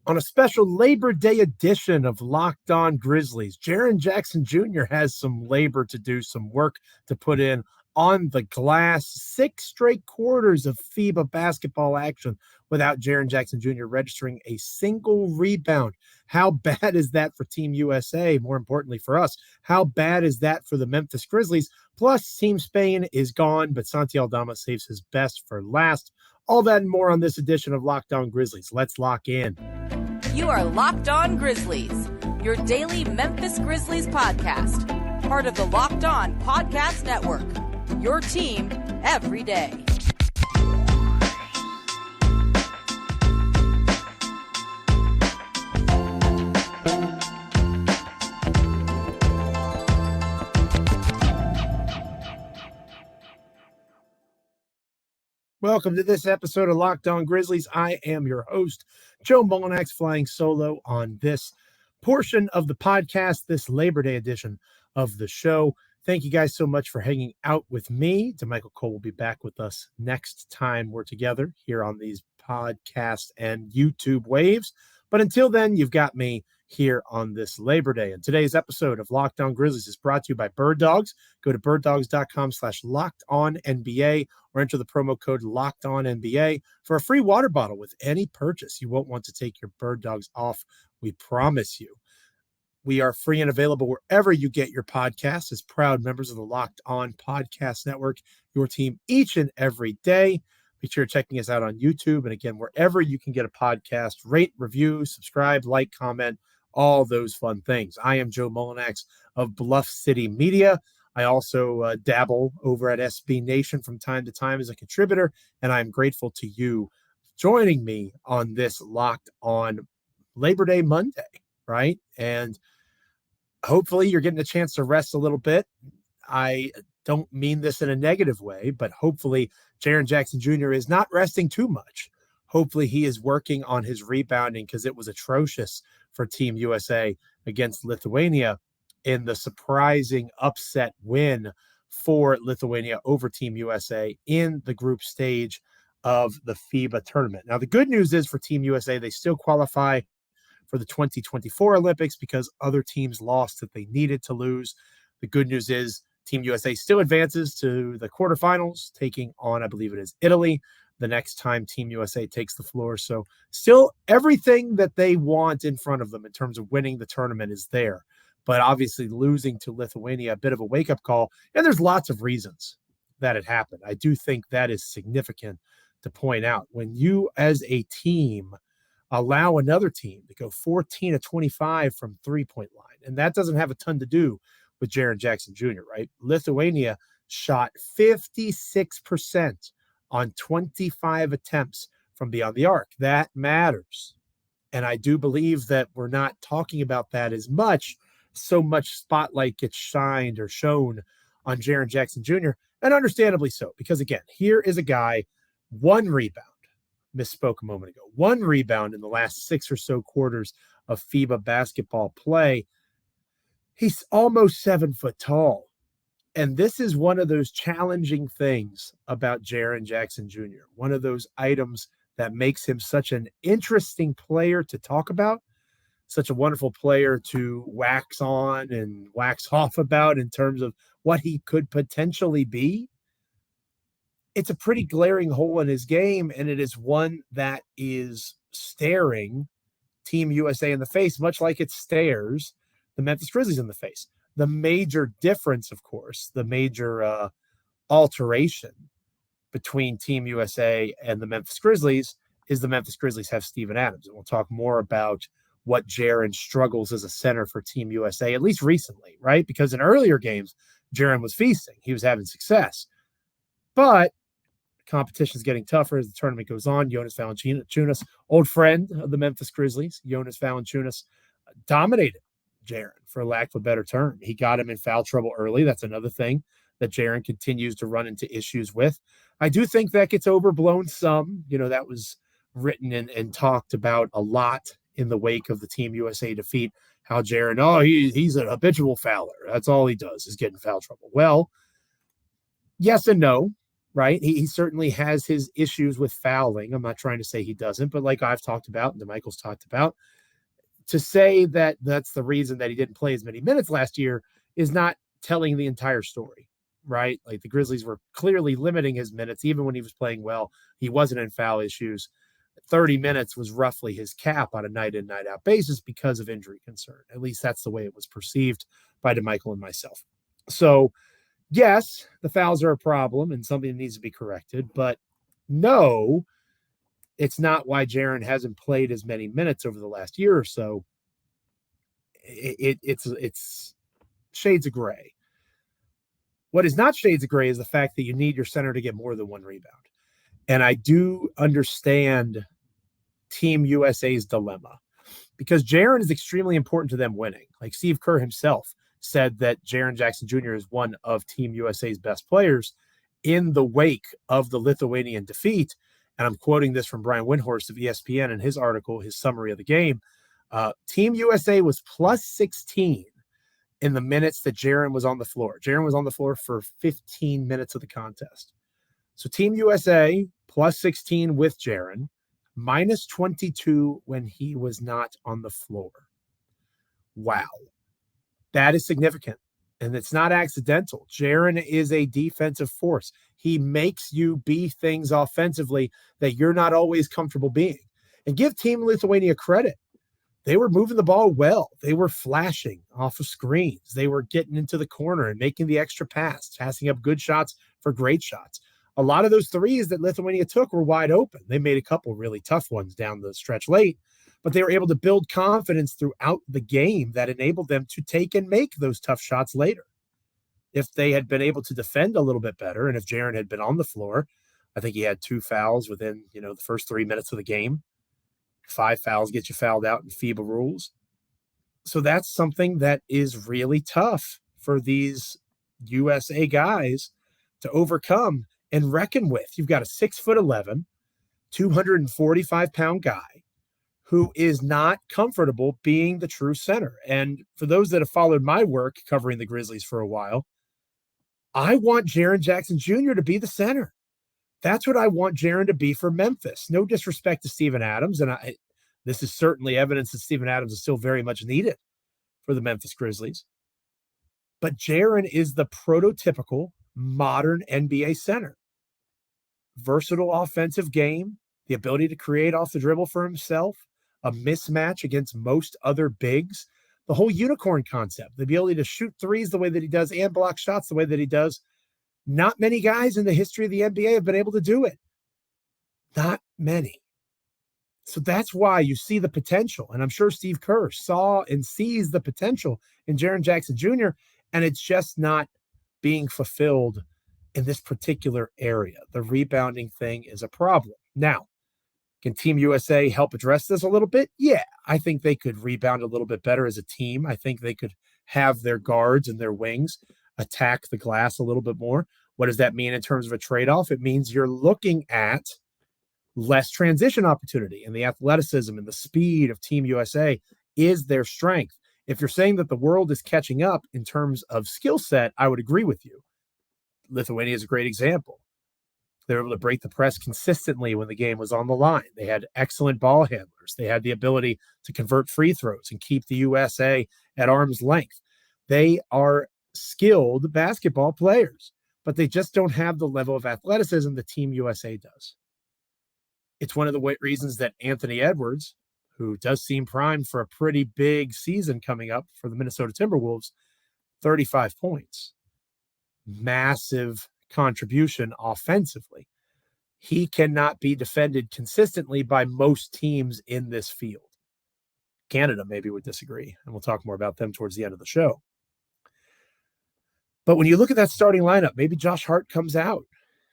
On a special Labor Day edition of Locked On Grizzlies, Jaren Jackson Jr. has some labor to do, some work to put in on the glass. 6 straight quarters of FIBA basketball action without Jaren Jackson Jr. registering a single rebound. How bad is that for Team USA? More importantly for us, how bad is that for the Memphis Grizzlies? Plus, Team Spain is gone, but Santi Aldama saves his best for last. All that and more on this edition of Locked On Grizzlies. Let's lock in. You are Locked On Grizzlies, your daily Memphis Grizzlies podcast. Part of the Locked On Podcast Network, your team every day. Welcome to this episode of Locked On Grizzlies. I am your host, Joe Mullinax, flying solo on this portion of the podcast, this Labor Day edition of the show. Thank you guys so much for hanging out with me. DeMichael Cole will be back with us next time we're together here on these podcast and YouTube waves. But until then, you've got me here on this Labor Day. And today's episode of Locked On Grizzlies is brought to you by Birddogs. Go to birddogs.com/LockedOnNBA or enter the promo code LockedOnNBA for a free water bottle with any purchase. You won't want to take your Birddogs off, we promise you. We are free and available wherever you get your podcasts as proud members of the Locked On Podcast Network, your team each and every day. Make sure you're checking us out on YouTube. And again, wherever you can get a podcast, rate, review, subscribe, like, comment, all those fun things. I am Joe Mullinax of Bluff City Media. I also dabble over at SB Nation from time to time as a contributor, and I'm grateful to you joining me on this Locked On Labor Day Monday, right? And hopefully you're getting a chance to rest a little bit. I don't mean this in a negative way, but hopefully Jaren Jackson Jr. is not resting too much. Hopefully he is working on his rebounding because it was atrocious for Team USA against Lithuania in the surprising upset win for Lithuania over Team USA in the group stage of the FIBA tournament. Now, the good news is for Team USA, they still qualify for the 2024 Olympics because other teams lost that they needed to lose. The good news is Team USA still advances to the quarterfinals, taking on, I believe it is Italy, the next time Team USA takes the floor. So still everything that they want in front of them in terms of winning the tournament is there. But obviously losing to Lithuania, a bit of a wake-up call. And there's lots of reasons that it happened. I do think that is significant to point out. When you as a team allow another team to go 14 of 25 from three-point line, and that doesn't have a ton to do with Jaren Jackson Jr., right? Lithuania shot 56% on 25 attempts from beyond the arc. That matters. And I do believe that we're not talking about that as much. So much spotlight gets shined or shown on Jaren Jackson Jr., and understandably so, because again, here is a guy, one rebound, misspoke a moment ago, one rebound in the last 6 or so quarters of FIBA basketball play. He's almost 7 foot tall. And this is one of those challenging things about Jaren Jackson Jr., one of those items that makes him such an interesting player to talk about, such a wonderful player to wax on and wax off about in terms of what he could potentially be. It's a pretty glaring hole in his game, and it is one that is staring Team USA in the face, much like it stares the Memphis Grizzlies in the face. The major difference, of course, the major alteration between Team USA and the Memphis Grizzlies is the Memphis Grizzlies have Steven Adams. And we'll talk more about what Jaren struggles as a center for Team USA, at least recently, right? Because in earlier games, Jaren was feasting. He was having success. But competition is getting tougher as the tournament goes on. Jonas Valanciunas, old friend of the Memphis Grizzlies, Jonas Valanciunas dominated Jaren, for lack of a better term. He got him in foul trouble early. That's another thing that Jaren continues to run into issues with. I do think that gets overblown some. You know, that was written and talked about a lot in the wake of the Team USA defeat, how Jaren, he's an habitual fouler. That's all he does is get in foul trouble. Well, yes and no. right? He certainly has his issues with fouling. I'm not trying to say he doesn't, but like I've talked about and DeMichael's talked about, to say that that's the reason that he didn't play as many minutes last year is not telling the entire story, right? Like the Grizzlies were clearly limiting his minutes, even when he was playing well. He wasn't in foul issues. 30 minutes was roughly his cap on a night in, night out basis because of injury concern. At least that's the way it was perceived by DeMichael and myself. So, yes, the fouls are a problem and something that needs to be corrected, but no, it's not why Jaren hasn't played as many minutes over the last year or so. It's shades of gray. What is not shades of gray is the fact that you need your center to get more than one rebound. And I do understand Team USA's dilemma because Jaren is extremely important to them winning. Like Steve Kerr himself said that Jaren Jackson Jr. is one of Team USA's best players in the wake of the Lithuanian defeat. And I'm quoting this from Brian Windhorst of ESPN in his article, his summary of the game. Team USA was plus 16 in the minutes that Jaren was on the floor. Jaren was on the floor for 15 minutes of the contest. So Team USA plus 16 with Jaren, minus 22 when he was not on the floor. Wow. That is significant. And it's not accidental. Jaren is a defensive force. He makes you be things offensively that you're not always comfortable being. And give Team Lithuania credit. They were moving the ball well. They were flashing off of screens. They were getting into the corner and making the extra pass, passing up good shots for great shots. A lot of those threes that Lithuania took were wide open. They made a couple really tough ones down the stretch late, but they were able to build confidence throughout the game that enabled them to take and make those tough shots later. If they had been able to defend a little bit better, and if Jaren had been on the floor, I think he had 2 fouls within, the first 3 minutes of the game. 5 fouls get you fouled out in FIBA rules. So that's something that is really tough for these USA guys to overcome and reckon with. You've got a 6'11", 245-pound guy who is not comfortable being the true center. And for those that have followed my work covering the Grizzlies for a while, I want Jaren Jackson Jr. to be the center. That's what I want Jaren to be for Memphis. No disrespect to Steven Adams, and this is certainly evidence that Steven Adams is still very much needed for the Memphis Grizzlies. But Jaren is the prototypical modern NBA center. Versatile offensive game, the ability to create off the dribble for himself, a mismatch against most other bigs, the whole unicorn concept, the ability to shoot threes the way that he does and block shots the way that he does. Not many guys in the history of the NBA have been able to do it. Not many. So that's why you see the potential. And I'm sure Steve Kerr saw and sees the potential in Jaren Jackson Jr., and it's just not being fulfilled in this particular area. The rebounding thing is a problem. Now, can Team USA help address this a little bit? Yeah, I think they could rebound a little bit better as a team. I think they could have their guards and their wings attack the glass a little bit more. What does that mean in terms of a trade-off? It means you're looking at less transition opportunity, and the athleticism and the speed of Team USA is their strength. If you're saying that the world is catching up in terms of skill set, I would agree with you. Lithuania is a great example. They were able to break the press consistently when the game was on the line. They had excellent ball handlers. They had the ability to convert free throws and keep the USA at arm's length. They are skilled basketball players, but they just don't have the level of athleticism that Team USA does. It's one of the reasons that Anthony Edwards, who does seem primed for a pretty big season coming up for the Minnesota Timberwolves, 35 points. Massive contribution offensively. He cannot be defended consistently by most teams in this field. Canada maybe would disagree, and we'll talk more about them towards the end of the show. But when you look at that starting lineup, maybe Josh Hart comes out.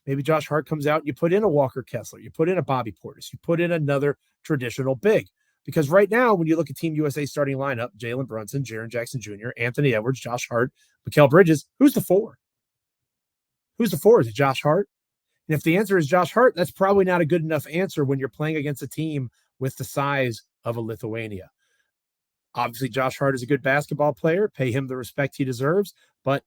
Maybe Josh Hart comes out and you put in a Walker Kessler, you put in a Bobby Portis, you put in another traditional big. Because right now, when you look at Team USA starting lineup, Jalen Brunson, Jaren Jackson Jr., Anthony Edwards, Josh Hart, Mikal Bridges, who's the 4? Who's the 4? Is it Josh Hart? And if the answer is Josh Hart, that's probably not a good enough answer when you're playing against a team with the size of a Lithuania. Obviously, Josh Hart is a good basketball player. Pay him the respect he deserves. But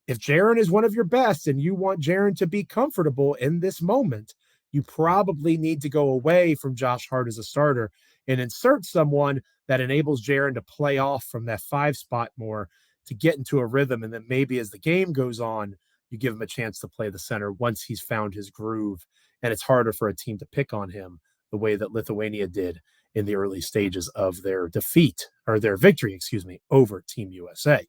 If Jaren is one of your best and you want Jaren to be comfortable in this moment, you probably need to go away from Josh Hart as a starter and insert someone that enables Jaren to play off from that 5 spot more to get into a rhythm. And then maybe as the game goes on, you give him a chance to play the center once he's found his groove. And it's harder for a team to pick on him the way that Lithuania did in the early stages of their victory, over Team USA.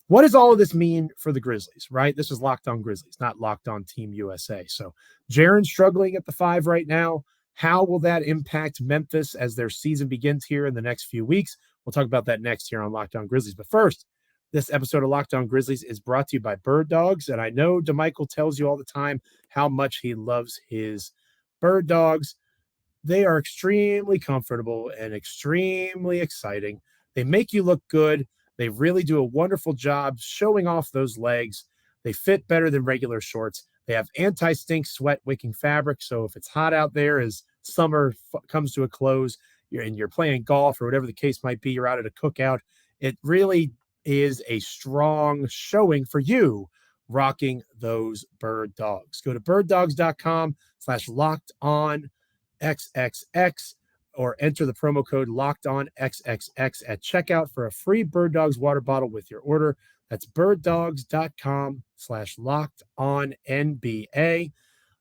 What does all of this mean for the Grizzlies, right? This is Locked On Grizzlies, not Locked On Team USA. So Jaren's struggling at the 5 right now. How will that impact Memphis as their season begins here in the next few weeks? We'll talk about that next here on Locked On Grizzlies. But first, this episode of Locked On Grizzlies is brought to you by Birddogs. And I know DeMichael tells you all the time how much he loves his Birddogs. They are extremely comfortable and extremely exciting. They make you look good. They really do a wonderful job showing off those legs. They fit better than regular shorts. They have anti-stink sweat wicking fabric. So if it's hot out there as summer comes to a close, you're playing golf or whatever the case might be, you're out at a cookout, it really is a strong showing for you rocking those Birddogs. Go to birddogs.com/LockedOnXXX or enter the promo code LockedOnXXX at checkout for a free Birddogs water bottle with your order. That's birddogs.com/LockedOnNBA.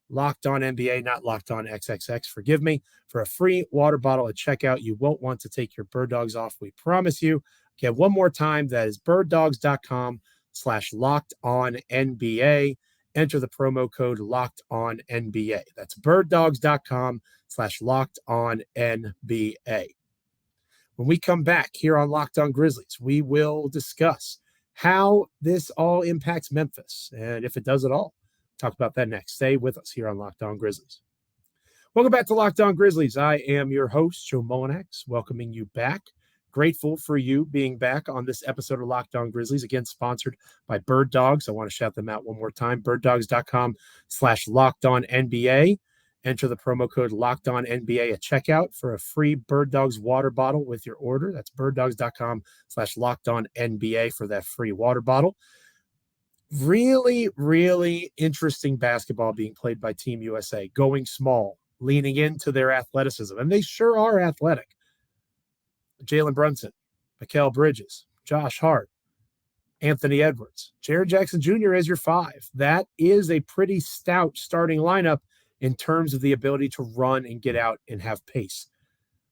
Locked On NBA, not Locked On XXX, forgive me, for a free water bottle at checkout. You won't want to take your Birddogs off, we promise you. Okay, one more time, that is birddogs.com/LockedOnNBA. Enter the promo code LockedOnNBA. That's birddogs.com/LockedOnNBA. When we come back here on Locked On Grizzlies, we will discuss how this all impacts Memphis, and if it does at all. Talk about that next. Stay with us here on Locked On Grizzlies. Welcome back to Locked On Grizzlies. I am your host, Joe Mullinax, welcoming you back. Grateful for you being back on this episode of Locked On Grizzlies, again, sponsored by Birddogs. I want to shout them out one more time, birddogs.com/LockedOnNBA. Enter the promo code LockedOnNBA at checkout for a free Birddogs water bottle with your order. That's birddogs.com/LockedOnNBA for that free water bottle. Really, really interesting basketball being played by Team USA, going small, leaning into their athleticism, and they sure are athletic. Jalen Brunson, Mikal Bridges, Josh Hart, Anthony Edwards, Jaren Jackson Jr. as your 5. That is a pretty stout starting lineup in terms of the ability to run and get out and have pace.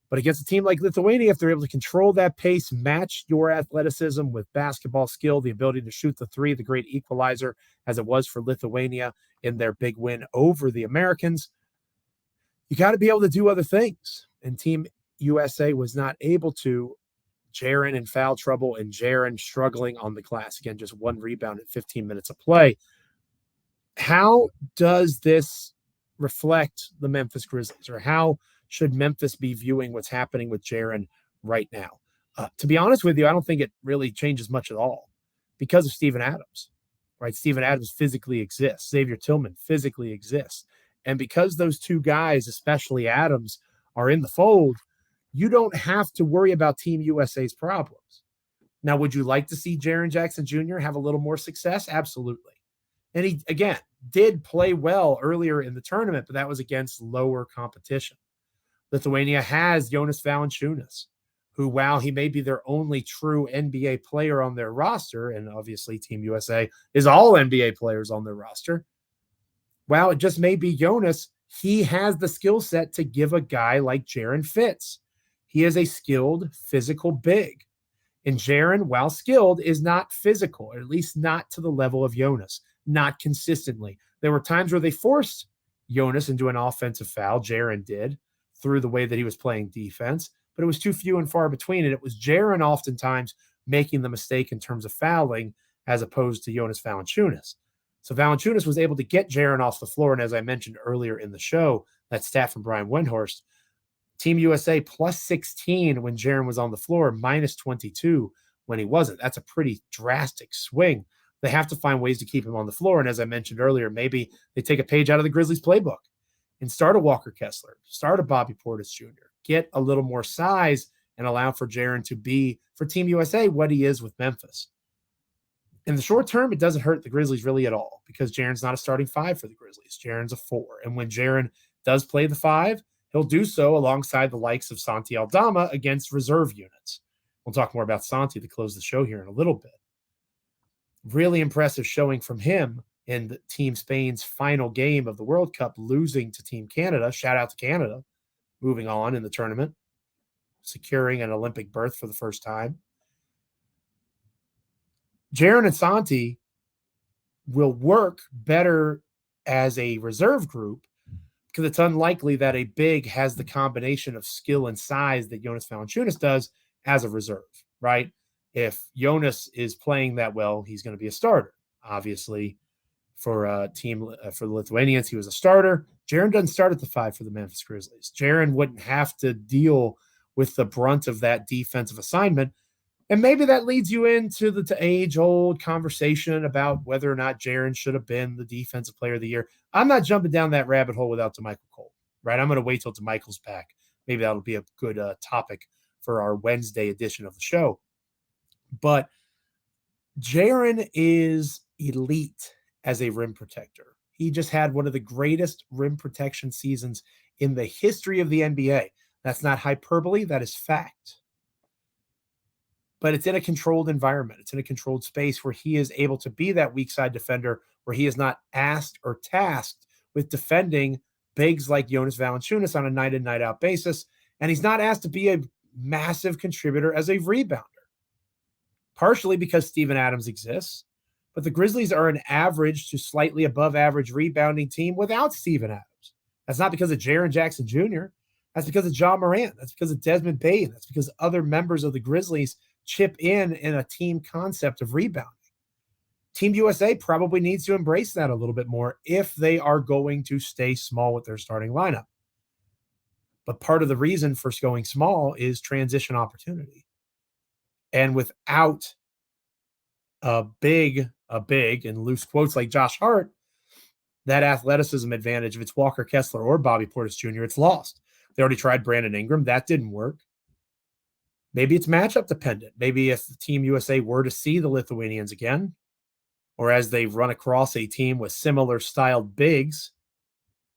But against a team like Lithuania, if they're able to control that pace, match your athleticism with basketball skill, the ability to shoot the 3, the great equalizer, as it was for Lithuania in their big win over the Americans, you got to be able to do other things. And Team USA was not able to. Jaren in foul trouble and Jaren struggling on the glass. Again, just 1 rebound in 15 minutes of play. How does this reflect the Memphis Grizzlies, or how should Memphis be viewing what's happening with Jaren right now? To be honest with you, I don't think it really changes much at all because of Steven Adams, right? Steven Adams physically exists. Xavier Tillman physically exists. And because those two guys, especially Adams, are in the fold, you don't have to worry about Team USA's problems. Now, would you like to see Jaren Jackson Jr. have a little more success? Absolutely. And he, again, did play well earlier in the tournament, but that was against lower competition. Lithuania has Jonas Valanciunas, who, while he may be their only true NBA player on their roster, and obviously Team USA is all NBA players on their roster, while it just may be Jonas, he has the skill set to give a guy like Jaren fits. He is a skilled, physical big. And Jaren, while skilled, is not physical, or at least not to the level of Jonas, not consistently. There were times where they forced Jonas into an offensive foul, Jaren did, through the way that he was playing defense, but it was too few and far between, and it was Jaren oftentimes making the mistake in terms of fouling as opposed to Jonas Valanciunas. So Valanciunas was able to get Jaren off the floor, and as I mentioned earlier in the show, that stat from Brian Windhorst, Team USA plus 16 when Jaren was on the floor, minus 22 when he wasn't. That's a pretty drastic swing. They have to find ways to keep him on the floor, and as I mentioned earlier, maybe they take a page out of the Grizzlies playbook and start a Walker Kessler, start a Bobby Portis Jr., get a little more size and allow for Jaren to be, for Team USA, what he is with Memphis. In the short term, it doesn't hurt the Grizzlies really at all because Jaren's not a starting 5 for the Grizzlies. Jaren's a 4. And when Jaren does play the 5, he'll do so alongside the likes of Santi Aldama against reserve units. We'll talk more about Santi to close the show here in a little bit. Really impressive showing from him in Team Spain's final game of the World Cup, losing to Team Canada. Shout out to Canada, moving on in the tournament, securing an Olympic berth for the first time. Jaren and Santi will work better as a reserve group because it's unlikely that a big has the combination of skill and size that Jonas Valanciunas does as a reserve, right? If Jonas is playing that well, he's going to be a starter. Obviously, for the Lithuanians, he was a starter. Jaren doesn't start at the 5 for the Memphis Grizzlies. Jaren wouldn't have to deal with the brunt of that defensive assignment. And maybe that leads you into the age-old conversation about whether or not Jaren should have been the defensive player of the year. I'm not jumping down that rabbit hole without DeMichael Cole, right? I'm going to wait till DeMichael's back. Maybe that'll be a good topic for our Wednesday edition of the show. But Jaren is elite as a rim protector. He just had one of the greatest rim protection seasons in the history of the NBA. That's not hyperbole. That is fact. But it's in a controlled environment. It's in a controlled space where he is able to be that weak side defender, where he is not asked or tasked with defending bigs like Jonas Valanciunas on a night in, night out basis. And he's not asked to be a massive contributor as a rebounder, partially because Steven Adams exists. But the Grizzlies are an average to slightly above average rebounding team without Steven Adams. That's not because of Jaren Jackson Jr. That's because of John Morant. That's because of Desmond Bane. That's because other members of the Grizzlies chip in a team concept of rebounding. Team USA probably needs to embrace that a little bit more if they are going to stay small with their starting lineup. But part of the reason for going small is transition opportunity. And without a big, in loose quotes like Josh Hart, that athleticism advantage, if it's Walker Kessler or Bobby Portis Jr., it's lost. They already tried Brandon Ingram. That didn't work. Maybe it's matchup dependent. Maybe if Team USA were to see the Lithuanians again, or as they run across a team with similar styled bigs,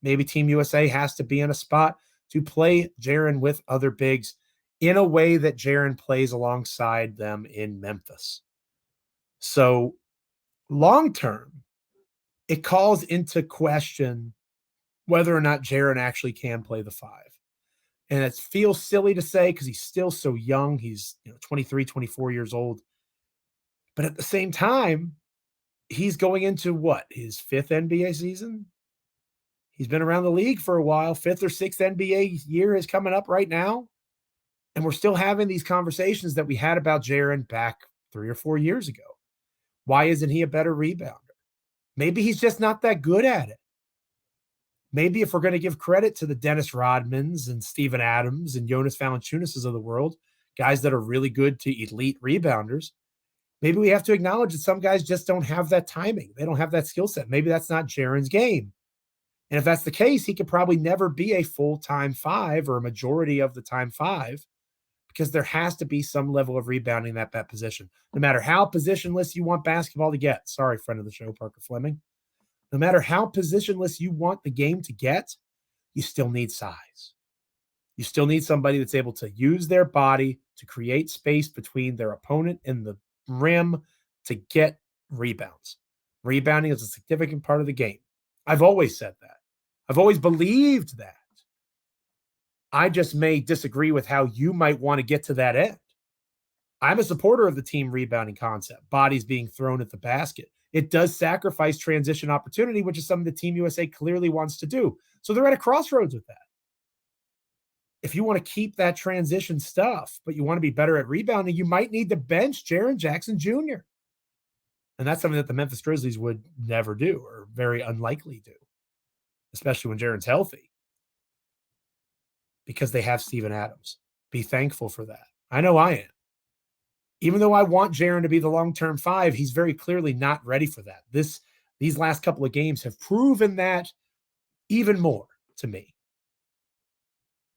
maybe Team USA has to be in a spot to play Jaren with other bigs in a way that Jaren plays alongside them in Memphis. So long term, it calls into question whether or not Jaren actually can play the 5. And it feels silly to say because he's still so young. He's 23, 24 years old. But at the same time, he's going into his 5th NBA season? He's been around the league for a while. 5th or 6th NBA year is coming up right now. And we're still having these conversations that we had about Jaren back 3 or 4 years ago. Why isn't he a better rebounder? Maybe he's just not that good at it. Maybe if we're going to give credit to the Dennis Rodmans and Steven Adams and Jonas Valanciunas of the world, guys that are really good to elite rebounders, maybe we have to acknowledge that some guys just don't have that timing. They don't have that skill set. Maybe that's not Jaren's game. And if that's the case, he could probably never be a full-time 5 or a majority of the time 5 because there has to be some level of rebounding at that position. No matter how positionless you want basketball to get. Sorry, friend of the show, Parker Fleming. No matter how positionless you want the game to get, you still need size. You still need somebody that's able to use their body to create space between their opponent and the rim to get rebounds. Rebounding is a significant part of the game. I've always said that. I've always believed that. I just may disagree with how you might want to get to that end. I'm a supporter of the team rebounding concept, bodies being thrown at the basket. It does sacrifice transition opportunity, which is something the Team USA clearly wants to do. So they're at a crossroads with that. If you want to keep that transition stuff, but you want to be better at rebounding, you might need to bench Jaren Jackson Jr. And that's something that the Memphis Grizzlies would never do or very unlikely do, especially when Jaren's healthy, because they have Steven Adams. Be thankful for that. I know I am. Even though I want Jaren to be the long-term 5, he's very clearly not ready for that. These last couple of games have proven that even more to me.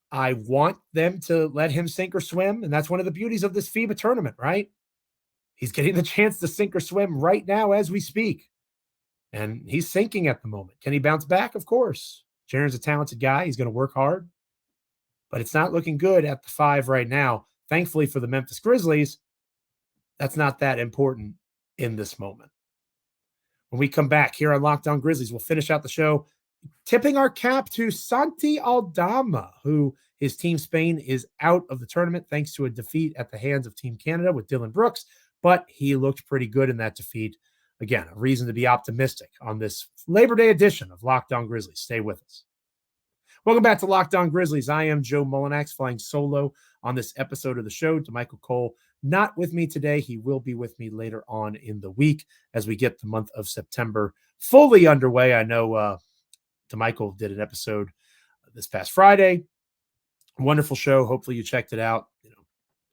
I want them to let him sink or swim, and that's one of the beauties of this FIBA tournament, right? He's getting the chance to sink or swim right now as we speak. And he's sinking at the moment. Can he bounce back? Of course. Jaren's a talented guy. He's going to work hard. But it's not looking good at the 5 right now. Thankfully for the Memphis Grizzlies, that's not that important in this moment. When we come back here on Locked On Grizzlies, we'll finish out the show tipping our cap to Santi Aldama, who his team Spain is out of the tournament thanks to a defeat at the hands of Team Canada with Dylan Brooks, but he looked pretty good in that defeat. Again, a reason to be optimistic on this Labor Day edition of Locked On Grizzlies. Stay with us. Welcome back to Locked On Grizzlies. I am Joe Mullinax, flying solo on this episode of the show. DeMichael Cole not with me today. He will be with me later on in the week as we get the month of September fully underway. I know DeMichael did an episode this past Friday. Wonderful show. Hopefully you checked it out. You know,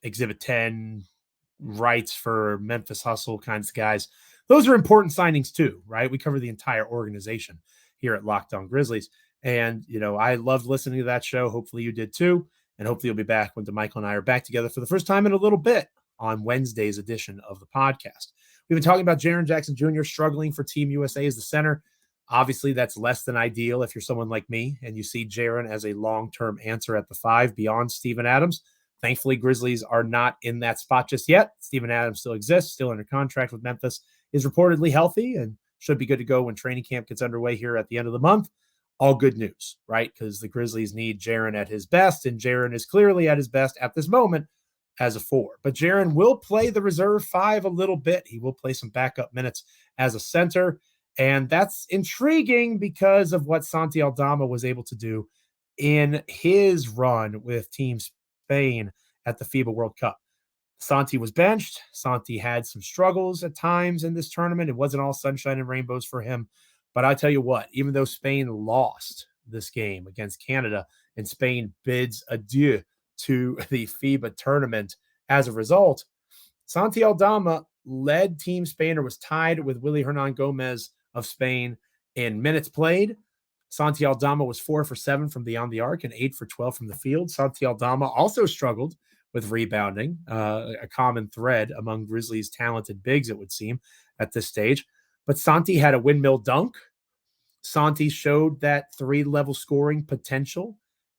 Exhibit 10, rights for Memphis Hustle kinds of guys. Those are important signings too, right? We cover the entire organization here at Locked On Grizzlies. And, you know, I loved listening to that show. Hopefully you did too. And hopefully you'll be back when DeMichael and I are back together for the first time in a little bit on Wednesday's edition of the podcast. We've been talking about Jaren Jackson Jr. struggling for Team USA as the center. Obviously, that's less than ideal if you're someone like me and you see Jaren as a long-term answer at the 5 beyond Steven Adams. Thankfully, Grizzlies are not in that spot just yet. Steven Adams still exists, still under contract with Memphis, is reportedly healthy and should be good to go when training camp gets underway here at the end of the month. All good news, right? Because the Grizzlies need Jaren at his best, and Jaren is clearly at his best at this moment as a 4. But Jaren will play the reserve 5 a little bit. He will play some backup minutes as a center, and that's intriguing because of what Santi Aldama was able to do in his run with Team Spain at the FIBA World Cup. Santi was benched. Santi had some struggles at times in this tournament. It wasn't all sunshine and rainbows for him. But I tell you what, even though Spain lost this game against Canada and Spain bids adieu to the FIBA tournament as a result, Santi Aldama led Team Spain, or was tied with Willy Hernan Gomez of Spain in minutes played. Santi Aldama was 4 for 7 from beyond the arc and 8 for 12 from the field. Santi Aldama also struggled with rebounding, a common thread among Grizzlies' talented bigs, it would seem, at this stage. But Santi had a windmill dunk. Santi showed that 3-level scoring potential,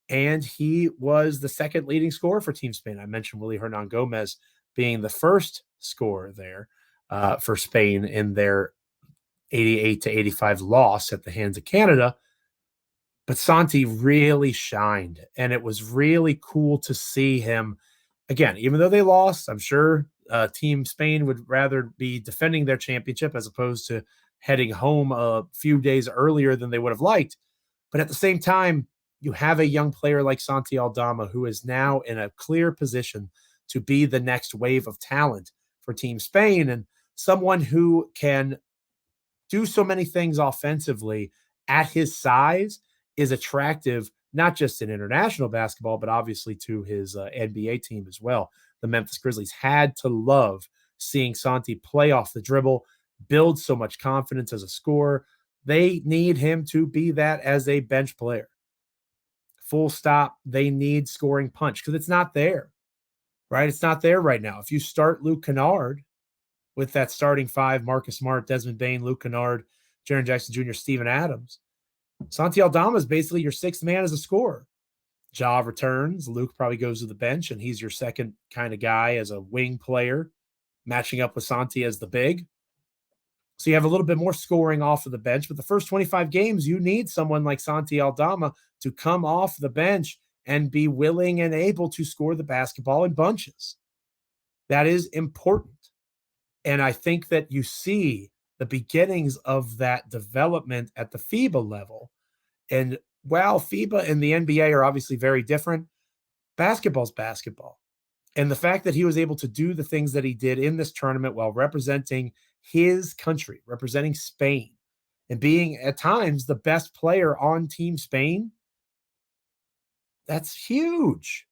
and he was the second leading scorer for Team Spain. I mentioned Willy Hernan Gomez being the first scorer there for Spain in their 88-85 loss at the hands of Canada. But Santi really shined, and it was really cool to see him. Again, even though they lost, I'm sure Team Spain would rather be defending their championship as opposed to heading home a few days earlier than they would have liked. But at the same time, you have a young player like Santi Aldama who is now in a clear position to be the next wave of talent for Team Spain, and someone who can do so many things offensively at his size is attractive, not just in international basketball, but obviously to his NBA team as well. The Memphis Grizzlies had to love seeing Santi play off the dribble, build so much confidence as a scorer. They need him to be that as a bench player. Full stop. They need scoring punch because it's not there, right? It's not there right now. If you start Luke Kennard with that starting 5, Marcus Smart, Desmond Bane, Luke Kennard, Jaren Jackson Jr., Steven Adams, Santi Aldama is basically your 6th man as a scorer. Ja returns. Luke probably goes to the bench, and he's your second kind of guy as a wing player, matching up with Santi as the big. So you have a little bit more scoring off of the bench. But the first 25 games, you need someone like Santi Aldama to come off the bench and be willing and able to score the basketball in bunches. That is important. And I think that you see the beginnings of that development at the FIBA level. And while FIBA and the NBA are obviously very different, basketball's basketball. And the fact that he was able to do the things that he did in this tournament while representing his country, representing Spain, and being at times the best player on Team Spain, that's huge.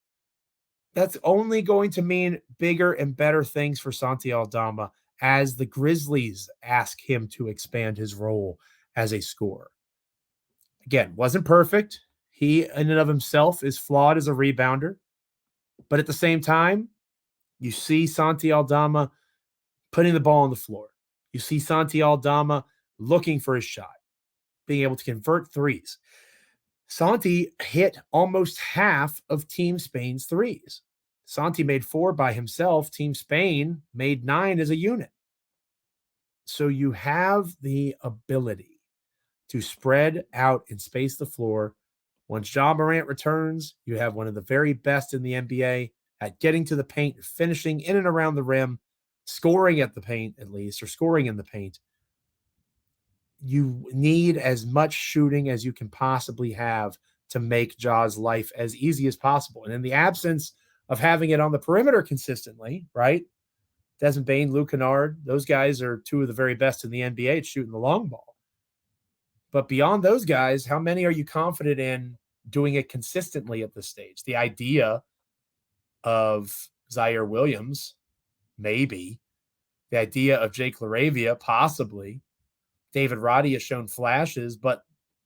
That's only going to mean bigger and better things for Santi Aldama as the Grizzlies ask him to expand his role as a scorer. Again, wasn't perfect. He in and of himself is flawed as a rebounder. But at the same time, you see Santi Aldama putting the ball on the floor. You see Santi Aldama looking for his shot, being able to convert threes. Santi hit almost half of Team Spain's threes. Santi made 4 by himself. Team Spain made 9 as a unit. So you have the ability to spread out and space the floor. Once Ja Morant returns, you have one of the very best in the NBA at getting to the paint, finishing in and around the rim, scoring at the paint at least, or scoring in the paint. You need as much shooting as you can possibly have to make Ja's life as easy as possible. And in the absence of having it on the perimeter consistently, right? Desmond Bane, Luke Kennard, those guys are 2 of the very best in the NBA at shooting the long ball. But beyond those guys, how many are you confident in doing it consistently at this stage? The idea of Zaire Williams, maybe. The idea of Jake LaRavia, possibly. David Roddy has shown flashes, but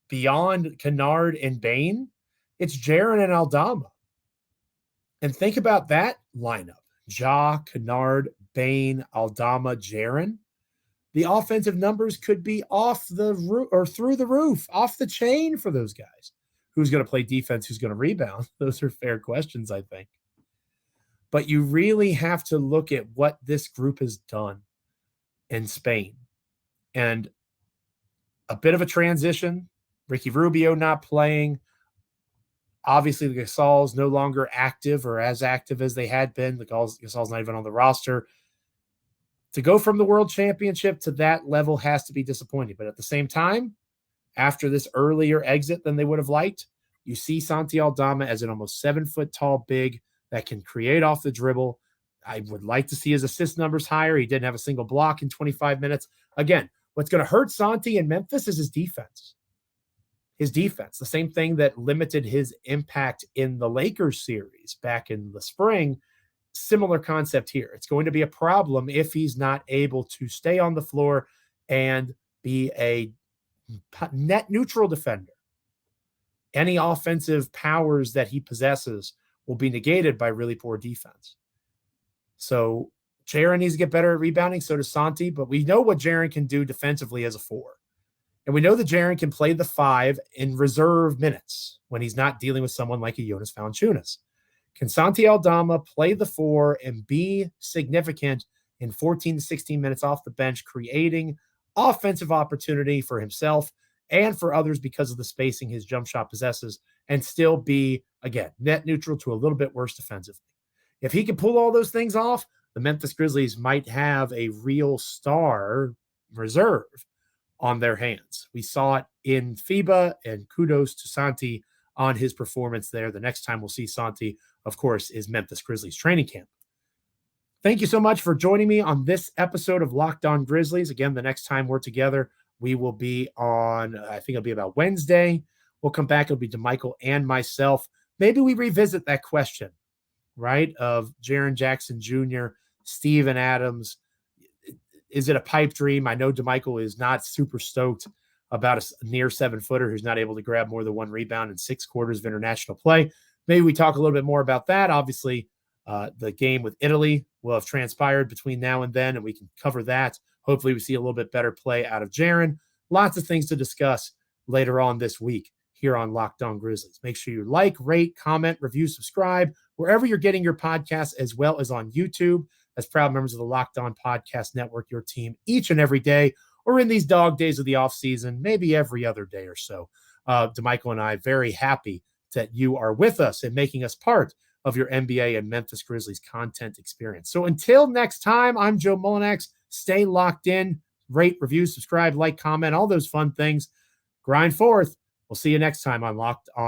beyond Kennard and Bane, it's Jaren and Aldama. And think about that lineup. Ja, Kennard, Bane, Aldama, Jaren. The offensive numbers could be off the roof or through the roof, off the chain for those guys. Who's going to play defense? Who's going to rebound? Those are fair questions, I think. But you really have to look at what this group has done in Spain. And a bit of a transition. Ricky Rubio not playing. Obviously, the Gasol's no longer active or as active as they had been. The Gasol's not even on the roster. To go from the World Championship to that level has to be disappointing. But at the same time, after this earlier exit than they would have liked, you see Santi Aldama as an almost 7-foot-tall big that can create off the dribble. I would like to see his assist numbers higher. He didn't have a single block in 25 minutes. Again, what's going to hurt Santi in Memphis is his defense. His defense, the same thing that limited his impact in the Lakers series back in the spring. Similar concept here. It's going to be a problem if he's not able to stay on the floor and be a net neutral defender. Any offensive powers that he possesses will be negated by really poor defense. So Jaren needs to get better at rebounding. So does Santi, but we know what Jaren can do defensively as a 4. And we know that Jaren can play the 5 in reserve minutes when he's not dealing with someone like a Jonas Valanciunas. Can Santi Aldama play the 4 and be significant in 14 to 16 minutes off the bench, creating offensive opportunity for himself and for others because of the spacing his jump shot possesses, and still be, again, net neutral to a little bit worse defensively? If he can pull all those things off, the Memphis Grizzlies might have a real star reserve on their hands. We saw it in FIBA, and kudos to Santi on his performance there. The next time we'll see Santi, of course, is Memphis Grizzlies training camp. Thank you so much for joining me on this episode of Locked On Grizzlies. Again, the next time we're together, we will be on, I think it'll be about Wednesday. We'll come back. It'll be DeMichael and myself. Maybe we revisit that question, right, of Jaren Jackson Jr., Steven Adams. Is it a pipe dream? I know DeMichael is not super stoked about a near 7-footer who's not able to grab more than 1 rebound in 6 quarters of international play. Maybe we talk a little bit more about that. Obviously, the game with Italy will have transpired between now and then, and we can cover that. Hopefully, we see a little bit better play out of Jaren. Lots of things to discuss later on this week here on Locked On Grizzlies. Make sure you like, rate, comment, review, subscribe, wherever you're getting your podcasts, as well as on YouTube. As proud members of the Locked On Podcast Network, your team each and every day, or in these dog days of the offseason, maybe every other day or so. DeMichael and I very happy that you are with us and making us part of your NBA and Memphis Grizzlies content experience. So until next time, I'm Joe Mullinax. Stay locked in, rate, review, subscribe, like, comment, all those fun things. Grind forth. We'll see you next time on Locked On.